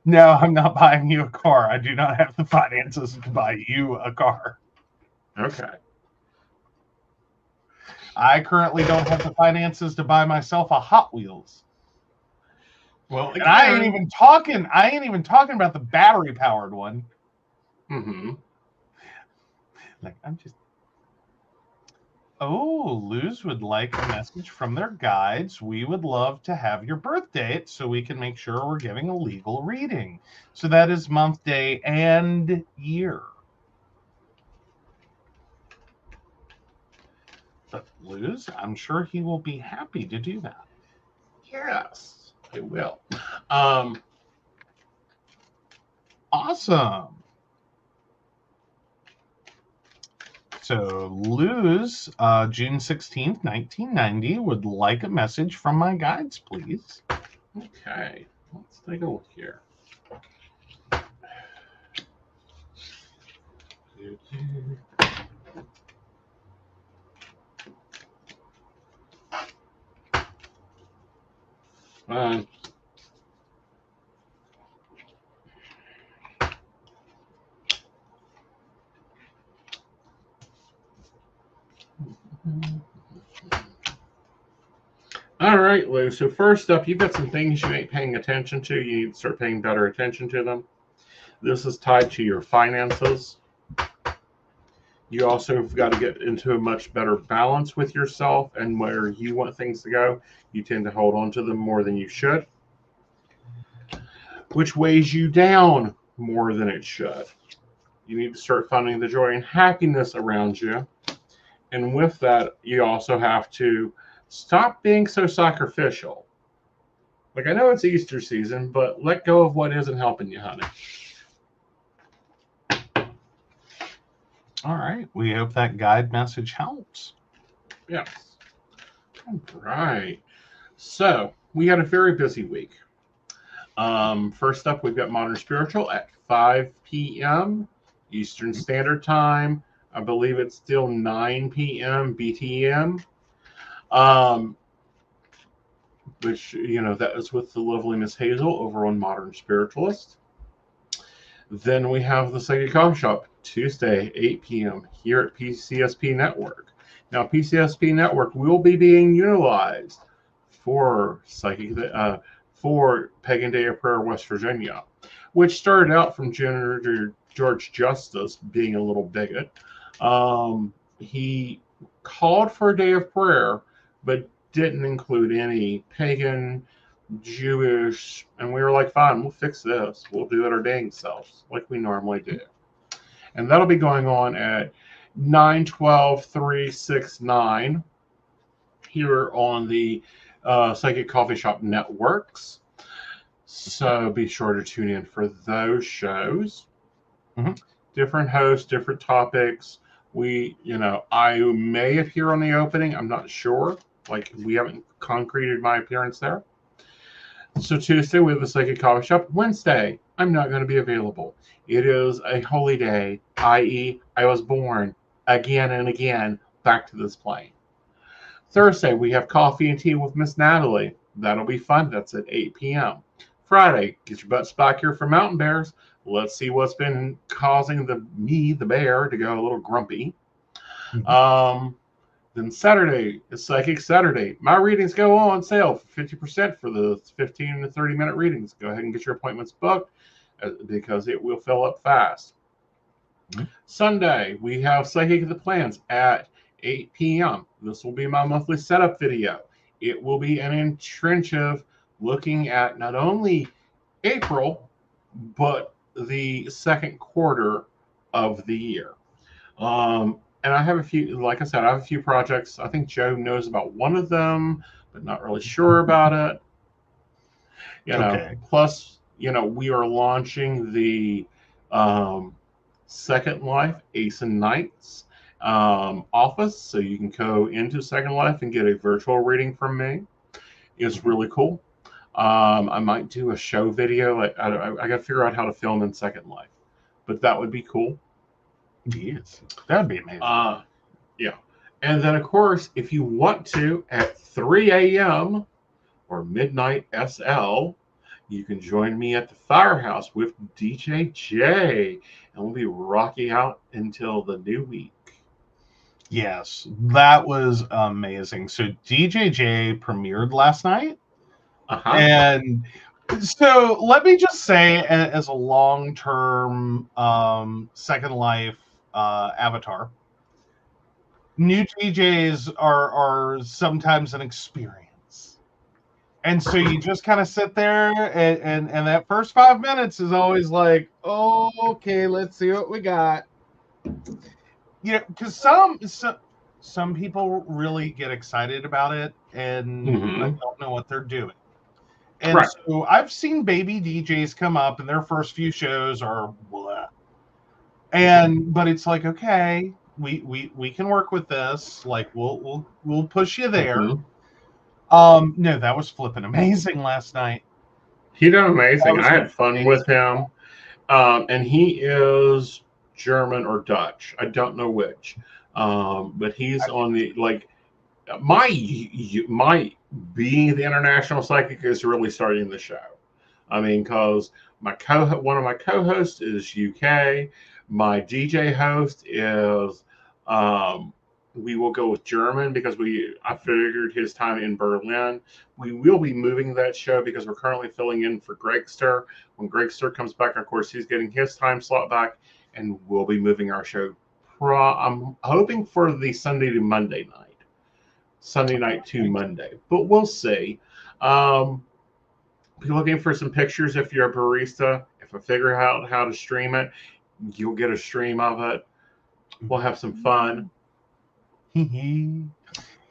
No, I'm not buying you a car. I do not have the finances to buy you a car. Okay. I currently don't have the finances to buy myself a Hot Wheels. Well, and I ain't even talking about the battery powered one. Like, I'm just. Oh, Luz would like a message from their guides. We would love to have your birth date so we can make sure we're giving a legal reading. So that is month, day, and year. But Luz, I'm sure he will be happy to do that. Yes, I will. Awesome. So Luz, June 16th, 1990, would like a message from my guides, please. Okay, let's take a look here. All right, Lou. So first up, you've got some things you ain't paying attention to. You need to start paying better attention to them. This is tied to your finances. You also have got to get into a much better balance with yourself, and where you want things to go, you tend to hold on to them more than you should, which weighs you down more than it should. You need to start finding the joy and happiness around you. And with that, you also have to stop being so sacrificial. Like, I know it's Easter season, but let go of what isn't helping you, honey. All right. We hope that guide message helps. Yes. All right. So, we had a very busy week. First up, we've got Modern Spiritual at 5 p.m. Eastern Standard Time. I believe it's still 9 p.m. BTM. Which, that is with the lovely Miss Hazel over on Modern Spiritualist. Then we have the Psychic Coffee Shop, Tuesday, 8 p.m. here at PCSP Network. Now, PCSP Network will be being utilized for for Pagan Day of Prayer, West Virginia, which started out from George Justice being a little bigot. He called for a day of prayer, but didn't include any pagan, Jewish, and we were like, fine, we'll fix this. We'll do it our dang selves, like we normally do. And that'll be going on at 9/12/369 here on the Psychic Coffee Shop Networks. So be sure to tune in for those shows. Mm-hmm. Different hosts, different topics. I may appear on the opening. I'm not sure. Like, we haven't concreted my appearance there. So Tuesday, we have the Psychic Coffee Shop. Wednesday, I'm not going to be available. It is a holy day, i.e., I was born again and again back to this plane. Thursday, we have Coffee and Tea with Miss Natalie. That'll be fun. That's at 8 p.m. Friday, get your butts back here for Mountain Bears. Let's see what's been causing the bear, to go a little grumpy. Mm-hmm. Then Saturday is Psychic Saturday. My readings go on sale for 50% for the 15 to 30-minute readings. Go ahead and get your appointments booked because it will fill up fast. Mm-hmm. Sunday, we have Psychic of the Plans at 8 p.m. This will be my monthly setup video. It will be an intensive looking at not only April, but the second quarter of the year. And I have a few, like I said, I have a few projects. I think Joe knows about one of them, but not really sure about it. Plus, we are launching the Second Life Aeson Knight's office. So you can go into Second Life and get a virtual reading from me. It's really cool. I might do a show video. I got to figure out how to film in Second Life, but that would be cool. Yes, that'd be amazing. Yeah. And then, of course, if you want to, at 3 a.m. or midnight SL, you can join me at the Firehouse with DJ J, and we'll be rocking out until the new week. Yes, that was amazing. So DJ J premiered last night. Uh-huh. And so let me just say, as a long-term Second Life avatar, new DJs are sometimes an experience. And so you just kind of sit there and that first 5 minutes is always like, oh, okay, let's see what we got. Because some people really get excited about it and don't know what they're doing. And right. So I've seen baby DJs come up and their first few shows are blah. But it's like, okay, we can work with this. Like we'll push you there. No, that was flipping amazing last night. He done amazing. I had fun amazing. with him. And he is German or Dutch. I don't know which. But he's on the like my being the international psychic is really starting the show. I mean, because one of my co-hosts is UK. My DJ host is we will go with German because I figured his time in Berlin. We will be moving that show because we're currently filling in for Gregster. When Gregster comes back, of course, he's getting his time slot back, and we'll be moving our show. I'm hoping for the Sunday to Monday night. Sunday night to Monday, but we'll see. Be looking for some pictures if you're a barista. If I figure out how to stream it, you'll get a stream of it. We'll have some fun.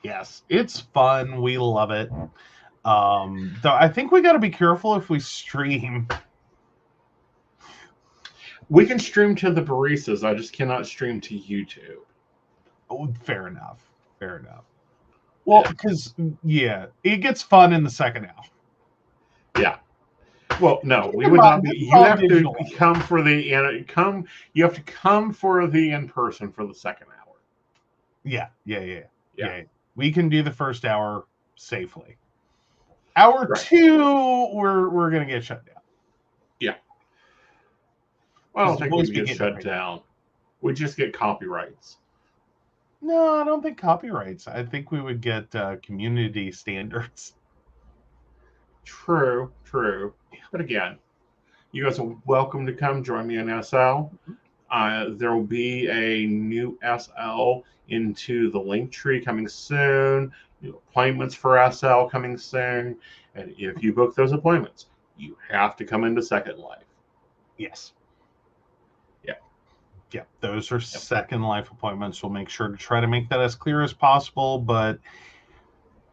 Yes, it's fun. We love it. Though I think we got to be careful if we stream. We can stream to the baristas. I just cannot stream to YouTube. Oh, fair enough. Fair enough. Well, because it gets fun in the second half. Yeah. Well, no, we would not be. You have to come for the You have to come for the in person for the second hour. Yeah. We can do the first hour safely. Hour 2, we're gonna get shut down. Yeah. Well, I don't think we get shut down. We just get copyrights. No, I don't think copyrights. I think we would get community standards. True. But again, you guys are welcome to come join me in SL. There will be a new SL into the link tree coming soon. Appointments for SL coming soon. And if you book those appointments, you have to come into Second Life. Yes. Yeah, those are Second Life appointments. We'll make sure to try to make that as clear as possible. But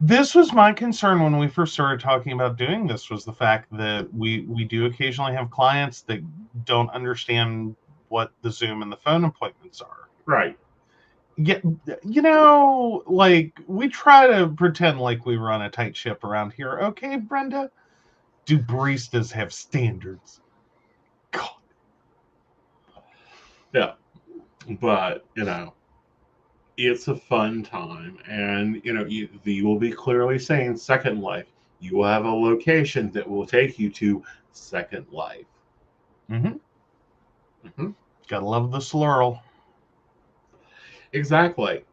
this was my concern when we first started talking about doing this, was the fact that we do occasionally have clients that don't understand what the Zoom and the phone appointments are. Right. Yeah, like we try to pretend like we run a tight ship around here. Okay, Brenda? Do baristas have standards? God. Yeah. But, it's a fun time. And, you will be clearly saying Second Life. You will have a location that will take you to Second Life. Gotta love the slurl. Exactly.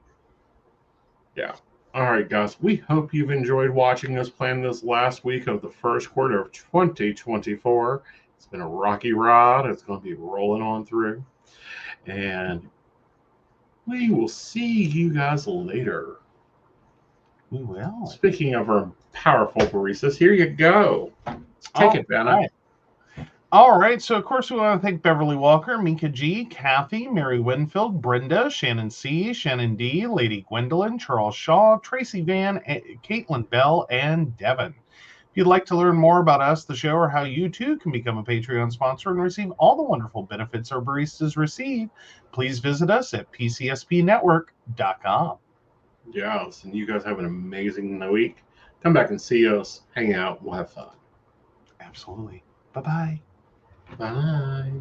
Yeah. All right, guys. We hope you've enjoyed watching us plan this last week of the first quarter of 2024. It's been a rocky ride. It's going to be rolling on through. And we will see you guys later. We will. Speaking of our powerful baristas, here you go. Take it, Benna. Right. All right. So, of course, we want to thank Beverly Walker, Mika G, Kathy, Mary Winfield, Brenda, Shannon C, Shannon D, Lady Gwendolyn, Charles Shaw, Tracy Van, Caitlin Bell, and Devin. If you'd like to learn more about us, the show, or how you too can become a Patreon sponsor and receive all the wonderful benefits our baristas receive, please visit us at PCSPNetwork.com. Yes, and you guys have an amazing week. Come back and see us, hang out, we'll have fun. Absolutely. Bye-bye. Bye.